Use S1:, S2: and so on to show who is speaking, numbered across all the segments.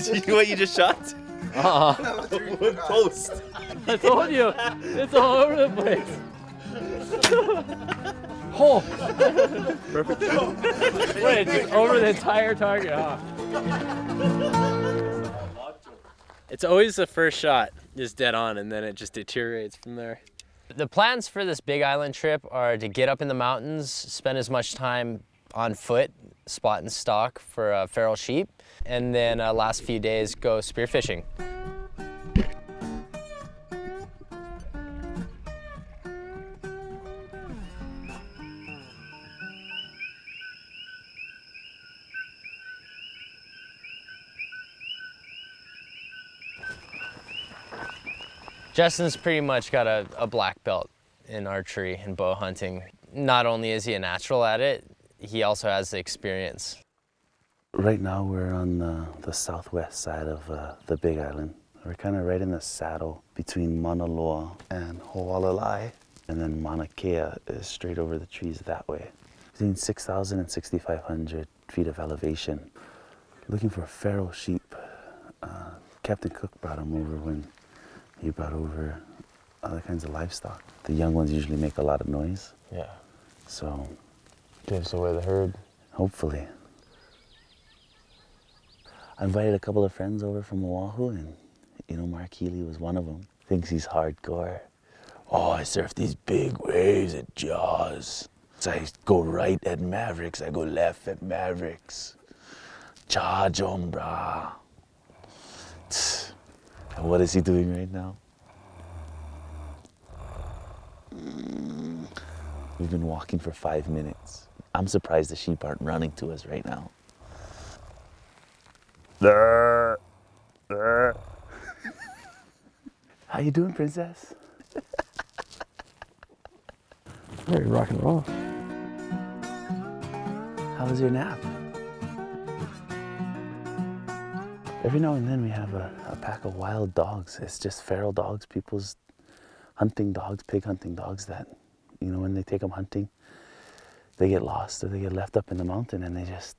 S1: What you just shot? What post?
S2: I told you, it's all over the place. Oh! Perfect. Wait, it's over the entire target, huh? It's always the first shot is dead on, and then it just deteriorates from there. The plans for this Big Island trip are to get up in the mountains, spend as much time on foot, spotting stock for feral sheep, and then last few days go spearfishing. Justin's pretty much got a black belt in archery and bow hunting. Not only is he a natural at it, he also has the experience.
S3: Right now we're on the southwest side of the Big Island. We're kind of right in the saddle between Mauna Loa and Ho'olalai, and then Mauna Kea is straight over the trees that way. Between 6,000 and 6,500 feet of elevation. Looking for feral sheep. Captain Cook brought them over when he brought over other kinds of livestock. The young ones usually make a lot of noise.
S2: Yeah.
S3: So
S2: Gives away the herd.
S3: hopefully. I invited a couple of friends over from Oahu, and Mark Healey was one of them. Thinks he's hardcore. Oh, I surf these big waves at Jaws. So I go right at Mavericks, I go left at Mavericks. Charge on, brah. And what is he doing right now? We've been walking for 5 minutes. I'm surprised the sheep aren't running to us right now. How you doing, princess?
S2: Ready to rock and roll.
S3: How was your nap? Every now and then we have a pack of wild dogs. It's just feral dogs, people's hunting dogs, pig hunting dogs that, when they take them hunting, they get lost or they get left up in the mountain and they just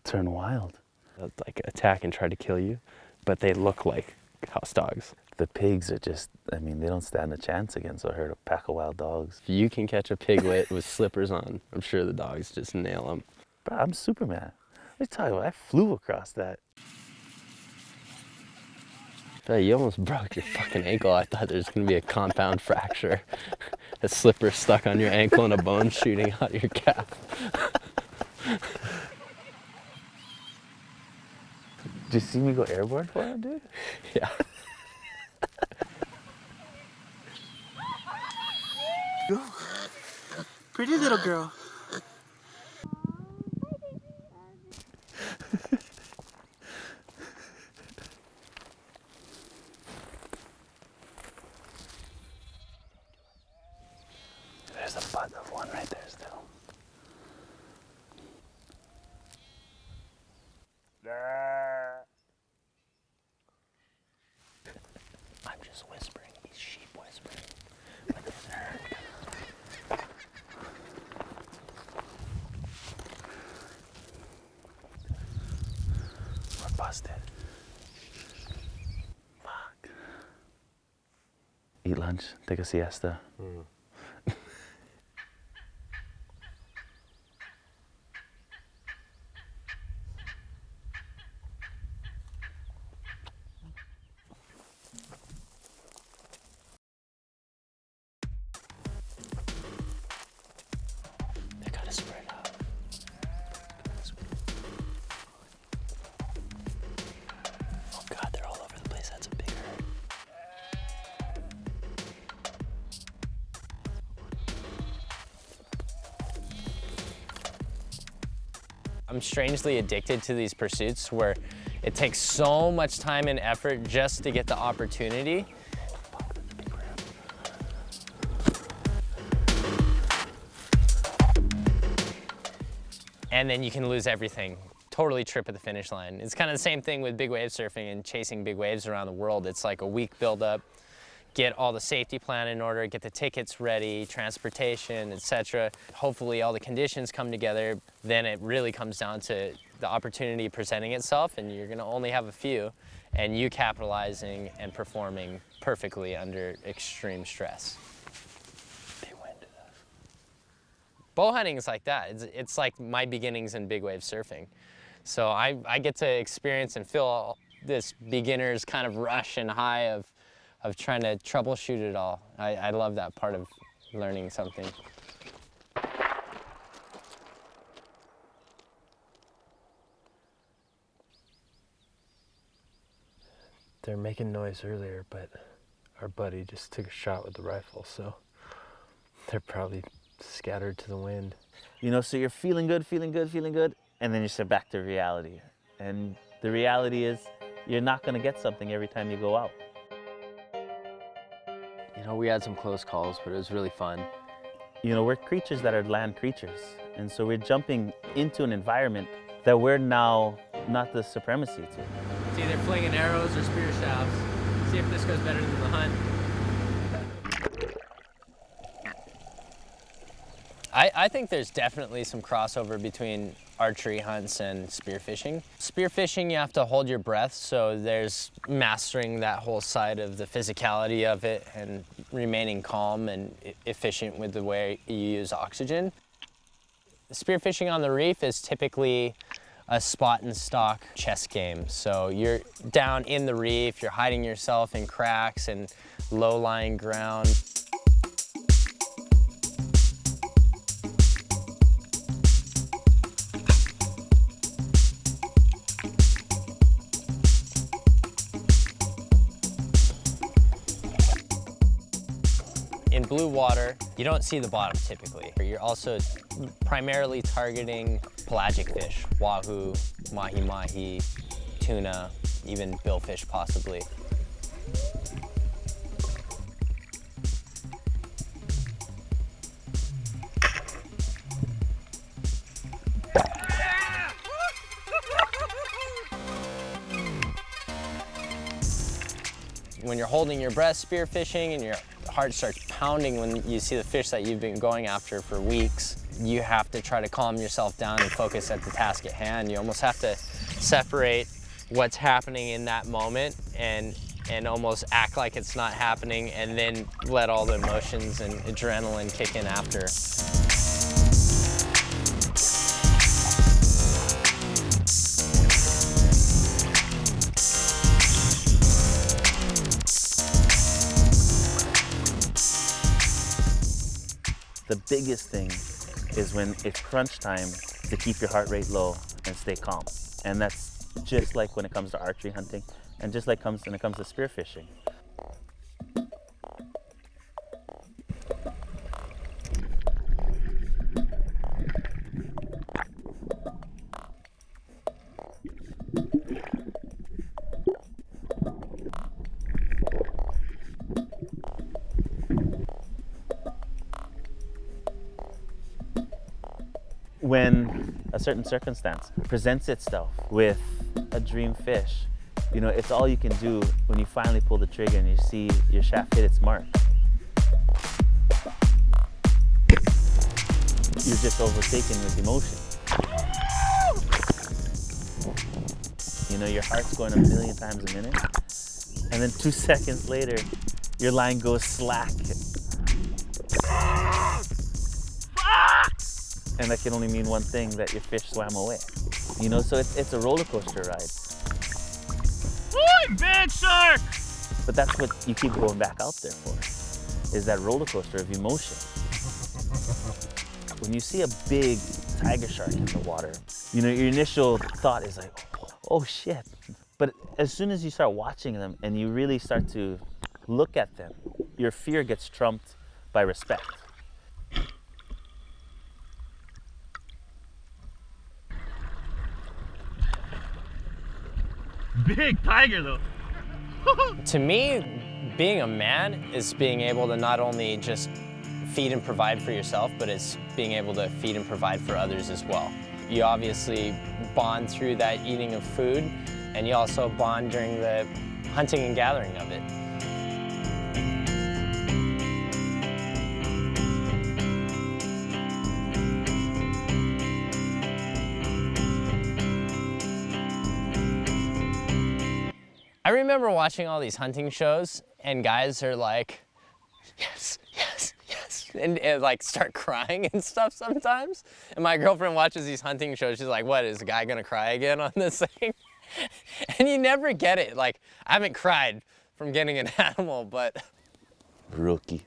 S3: turn wild.
S2: They'll, like, attack and try to kill you, but they look like house dogs.
S3: The pigs are just, they don't stand a chance against a herd of pack of wild dogs.
S2: If you can catch a piglet with slippers on, I'm sure the dogs just nail them.
S3: Bro, I'm Superman. What are you talking about? I flew across that.
S2: Hey, you almost broke your fucking ankle. I thought there was going to be a compound fracture. A slipper stuck on your ankle and a bone shooting out your calf.
S3: Did you see me go airborne for him, dude?
S2: Yeah.
S4: Pretty little girl.
S3: There's a butt of one right there still. I'm just whispering. He's sheep whispering. But there's a herd coming. We're busted. Fuck. Eat lunch, take a siesta. They gotta spread out. Oh God, they're all over the place. That's a big herd.
S2: I'm strangely addicted to these pursuits where it takes so much time and effort just to get the opportunity. And then you can lose everything, totally trip at the finish line. It's kind of the same thing with big wave surfing and chasing big waves around the world. It's like a week buildup, get all the safety plan in order, get the tickets ready, transportation, etc. Hopefully all the conditions come together. Then it really comes down to the opportunity presenting itself, and you're gonna only have a few, and you capitalizing and performing perfectly under extreme stress. They winded us. Bow hunting is like that. It's like my beginnings in big wave surfing. So I get to experience and feel this beginner's kind of rush and high of trying to troubleshoot it all. I love that part of learning something. They're making noise earlier, but our buddy just took a shot with the rifle, so they're probably scattered to the wind.
S3: You know, so you're feeling good, and then you step back to reality. And the reality is, you're not gonna get something every time you go out.
S2: You know, we had some close calls, but it was really fun.
S3: You know, we're creatures that are land creatures. And so we're jumping into an environment that we're now not the supremacy to.
S2: It's either flinging arrows or spear shafts. See if this goes better than the hunt. I think there's definitely some crossover between archery hunts and spearfishing. Spearfishing, you have to hold your breath, so there's mastering that whole side of the physicality of it and remaining calm and efficient with the way you use oxygen. Spearfishing on the reef is typically a spot and stock chess game. So you're down in the reef, you're hiding yourself in cracks and low-lying ground. In blue water, you don't see the bottom typically. You're also primarily targeting pelagic fish, wahoo, mahi-mahi, tuna, even billfish possibly. When you're holding your breath spearfishing and your heart starts pounding when you see the fish that you've been going after for weeks, you have to try to calm yourself down and focus at the task at hand. You almost have to separate what's happening in that moment and almost act like it's not happening, and then let all the emotions and adrenaline kick in after.
S3: The biggest thing is when it's crunch time to keep your heart rate low and stay calm. And that's just like when it comes to archery hunting and just like when it comes to spearfishing. When a certain circumstance presents itself with a dream fish, you know, it's all you can do when you finally pull the trigger and you see your shaft hit its mark. You're just overtaken with emotion. You know, your heart's going a million times a minute, and then 2 seconds later, your line goes slack. And that can only mean one thing, that your fish swam away. You know, so it's a roller coaster ride.
S4: Boy, big shark!
S3: But that's what you keep going back out there for, is that roller coaster of emotion. When you see a big tiger shark in the water, you know, your initial thought is like, oh shit. But as soon as you start watching them and you really start to look at them, your fear gets trumped by respect.
S4: Big tiger though.
S2: To me, being a man is being able to not only just feed and provide for yourself, but it's being able to feed and provide for others as well. You obviously bond through that eating of food, and you also bond during the hunting and gathering of it. I remember watching all these hunting shows and guys are like, yes, yes, yes, and like start crying and stuff sometimes. And my girlfriend watches these hunting shows. She's like, what, is the guy gonna cry again on this thing? And you never get it. Like, I haven't cried from getting an animal, but.
S3: Rookie.